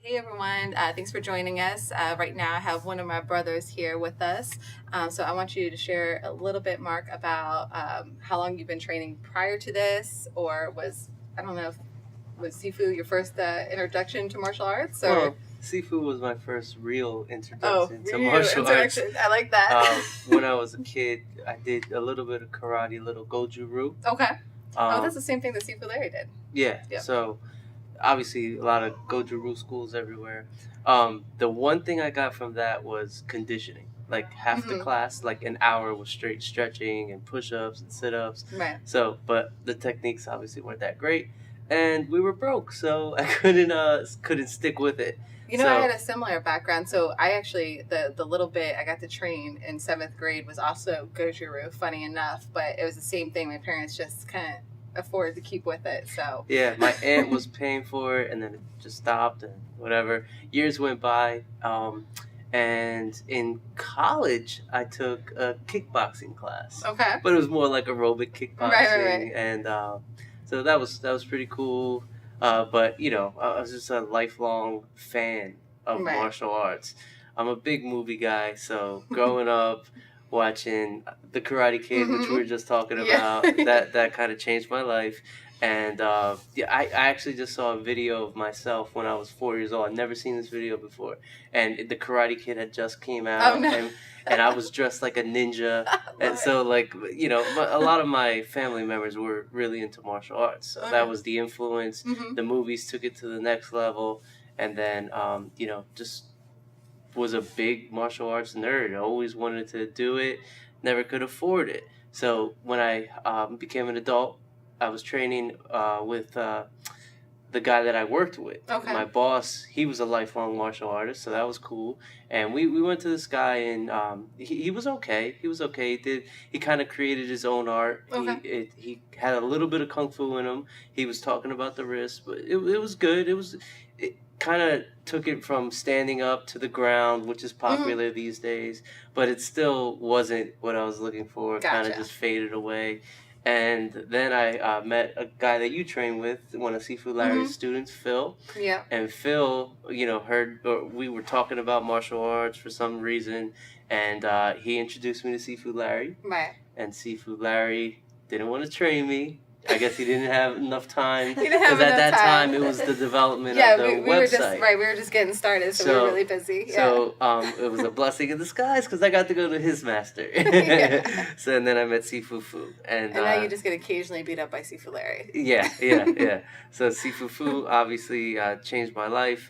Hey everyone, thanks for joining us. Right now I have one of my brothers here with us. So I want you to share a little bit, Mark, about how long you've been training prior to this, or I don't know, was Sifu your first introduction to martial arts? Or? Well, Sifu was my first real introduction to martial arts. I like that. When I was a kid, I did a little bit of karate, a little goju-ryu. Okay. That's the same thing that Sifu Larry did. Yeah. Yep. So obviously a lot of goju-ryu schools everywhere. The one thing I got from that was conditioning. Like half the class, like an hour was straight stretching and push-ups and sit-ups. Right. So, but the techniques obviously weren't that great, and we were broke, so I couldn't stick with it. You know, I had a similar background. So I actually, the little bit I got to train in 7th grade was also goju-ryu, funny enough, but it was the same thing. My parents just couldn't afford to keep with it. So yeah, my aunt was paying for it, and then it just stopped, and whatever. Years went by, and in college I took a kickboxing class. Okay. But it was more like aerobic kickboxing, right. And so that was pretty cool. But you know, I was just a lifelong fan of martial arts. I'm a big movie guy, so growing up watching The Karate Kid, which we were just talking about, that kind of changed my life. And I actually just saw a video of myself when I was 4 years old. I'd never seen this video before, and The Karate Kid had just came out. Oh, no. And I was dressed like a ninja, and so like, you know, a lot of my family members were really into martial arts, so that was the influence. The movies took it to the next level, and then you know, just was a big martial arts nerd. I always wanted to do it, never could afford it. So when I became an adult, I was training with the guy that I worked with. Okay. My boss, he was a lifelong martial artist, so that was cool. And we went to this guy, and he was okay. He was okay. He kind of created his own art. Okay. He had a little bit of kung fu in him. He was talking about the wrist, but it was good. It kind of took it from standing up to the ground, which is popular these days, but it still wasn't what I was looking for. It kind of just faded away. And then I met a guy that you train with, one of Sifu Larry's students, Phil. Yeah. And Phil, you know, we were talking about martial arts for some reason, and he introduced me to Sifu Larry. Right. And Sifu Larry didn't want to train me. I guess he didn't have enough time. Because at that time it was the development of the website. We were just getting started, so we were really busy. Yeah. So it was a blessing in disguise because I got to go to his master. So and then I met Sifu Phu. And now you just get occasionally beat up by Sifu Larry. Yeah. So Sifu Phu obviously changed my life.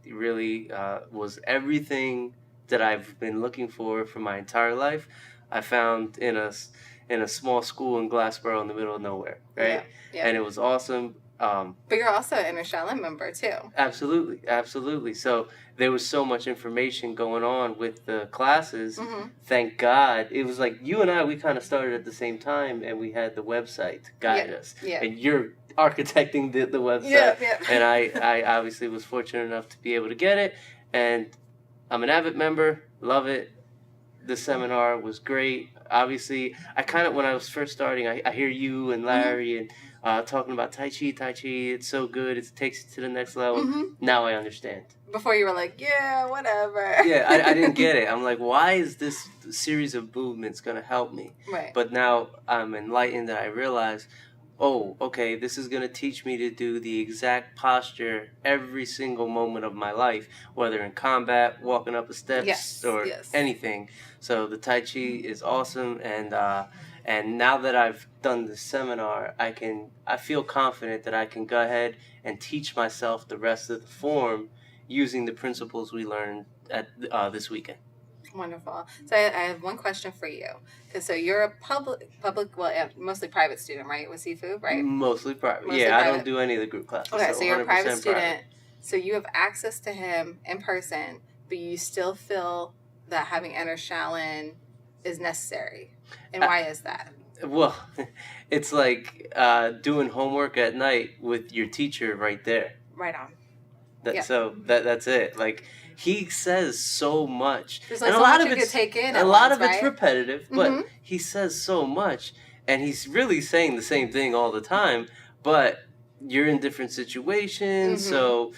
It really was everything that I've been looking for my entire life. I found in a small school in Glassboro in the middle of nowhere, right? Yeah. And it was awesome. But you're also an Enter Shaolin member, too. Absolutely. So there was so much information going on with the classes. Thank God. It was like you and I, we kind of started at the same time, and we had the website to guide us. Yeah. And you're architecting the website. Yeah. And I obviously was fortunate enough to be able to get it. And I'm an Abbot member. Love it. The seminar was great. Obviously, when I was first starting, I hear you and Larry and talking about Tai Chi. It's so good. It takes it to the next level. Now I understand. Before you were like, yeah, whatever. Yeah, I didn't get it. I'm like, why is this series of movements going to help me? Right. But now I'm enlightened that I realize, oh, okay, this is going to teach me to do the exact posture every single moment of my life, whether in combat, walking up the steps, or anything. So the Tai Chi is awesome, and now that I've done the seminar, I feel confident that I can go ahead and teach myself the rest of the form using the principles we learned at this weekend. Wonderful. So I have one question for you. So you're a public, mostly private student, right, with Sifu, right? Mostly private. I don't do any of the group classes. Okay, so you're a private student. So you have access to him in person, but you still feel that having Enter Shaolin is necessary. And why is that? Well, it's like doing homework at night with your teacher right there. Right on. So that's it. Like, he says so much. There's like and a lot of you could take in. A lot of it's repetitive, but he says so much, and he's really saying the same thing all the time. But you're in different situations, so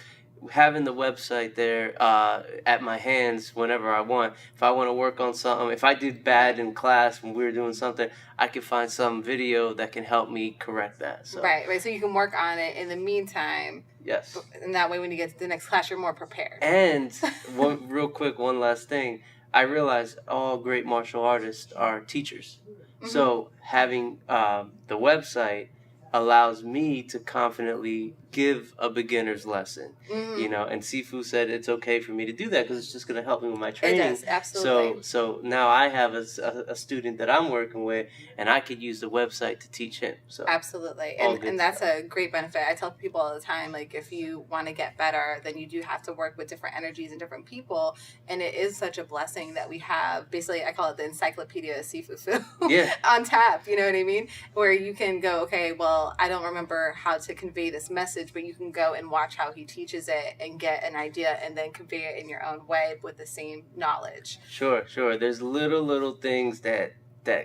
having the website there at my hands whenever I want. If I want to work on something, if I did bad in class when we were doing something, I can find some video that can help me correct that. So. Right. So you can work on it in the meantime. Yes. And that way, when you get to the next class, you're more prepared. And one last thing. I realize all great martial artists are teachers. Mm-hmm. So having the website allows me to confidently give a beginner's lesson, mm-hmm. And Sifu said it's okay for me to do that because it's just going to help me with my training. It does, absolutely. So now I have a student that I'm working with, and I could use the website to teach him. So absolutely, and that's a great benefit. I tell people all the time, like, if you want to get better, then you do have to work with different energies and different people, and it is such a blessing that we have. Basically, I call it the Encyclopedia of Sifu Phu on tap. You know what I mean? Where you can go, okay, well, I don't remember how to convey this message, but you can go and watch how he teaches it and get an idea and then convey it in your own way with the same knowledge. Sure. There's little things that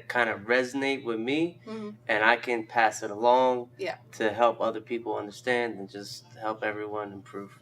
kind of resonate with me, mm-hmm. and I can pass it along to help other people understand and just help everyone improve.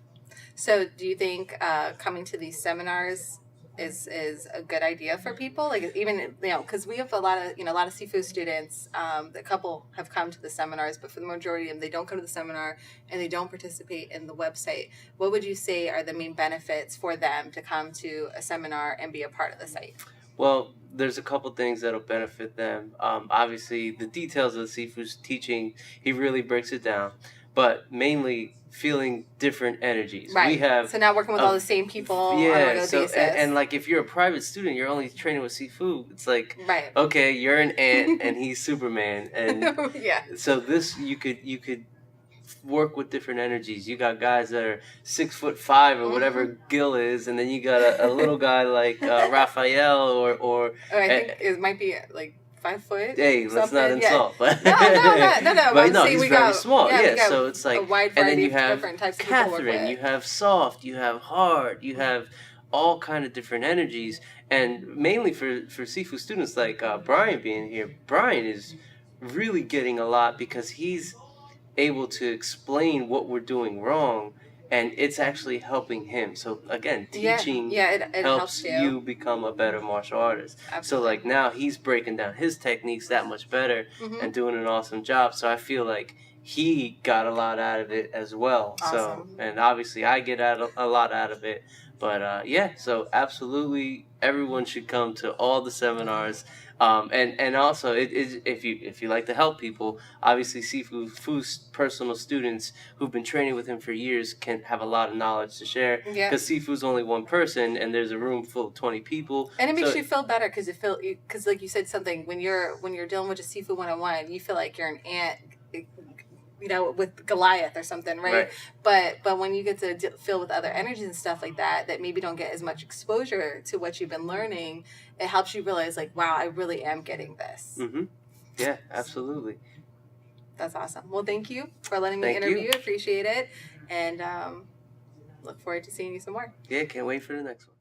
So do you think coming to these seminars is a good idea for people? Like, even, because we have a lot of Sifu students. A couple have come to the seminars, but for the majority of them, they don't come to the seminar and they don't participate in the website. What would you say are the main benefits for them to come to a seminar and be a part of the site? Well, there's a couple things that'll benefit them. Obviously, the details of the Sifu's teaching, he really breaks it down, but mainly feeling different energies. Right. We have so now working with all the same people on a regular basis. And like if you're a private student, you're only training with Sifu. It's like, right. Okay, you're an ant and he's Superman, and so this you could work with different energies. You got guys that are 6'5" or whatever Gil is, and then you got a little guy like Raphael or I think it might be like 5 foot. Hey, let's not insult. But no. But no, he's very small. Yeah, so it's like a wide and then variety you of have different types of Catherine, you have soft, you have hard, you have all kind of different energies, and mainly for Sifu students like Brian being here, Brian is really getting a lot because he's able to explain what we're doing wrong, and it's actually helping him. So again, teaching it helps you become a better martial artist. Absolutely. So like now he's breaking down his techniques that much better, mm-hmm. and doing an awesome job. So I feel like he got a lot out of it as well. Awesome. So, and obviously I get a lot out of it. But so absolutely everyone should come to all the seminars. And also if you like to help people, obviously Sifu Phu's personal students who've been training with him for years can have a lot of knowledge to share. Because Sifu's only one person and there's a room full of 20 people. And it makes you feel better because like you said something, when you're dealing with a Sifu 101, you feel like you're an ant, with Goliath or something, right? But when you get to feel with other energies and stuff like that maybe don't get as much exposure to what you've been learning, it helps you realize, like, wow, I really am getting this. Mm-hmm. Yeah, absolutely. That's awesome. Well, thank you for letting me interview. Appreciate it. And look forward to seeing you some more. Yeah, can't wait for the next one.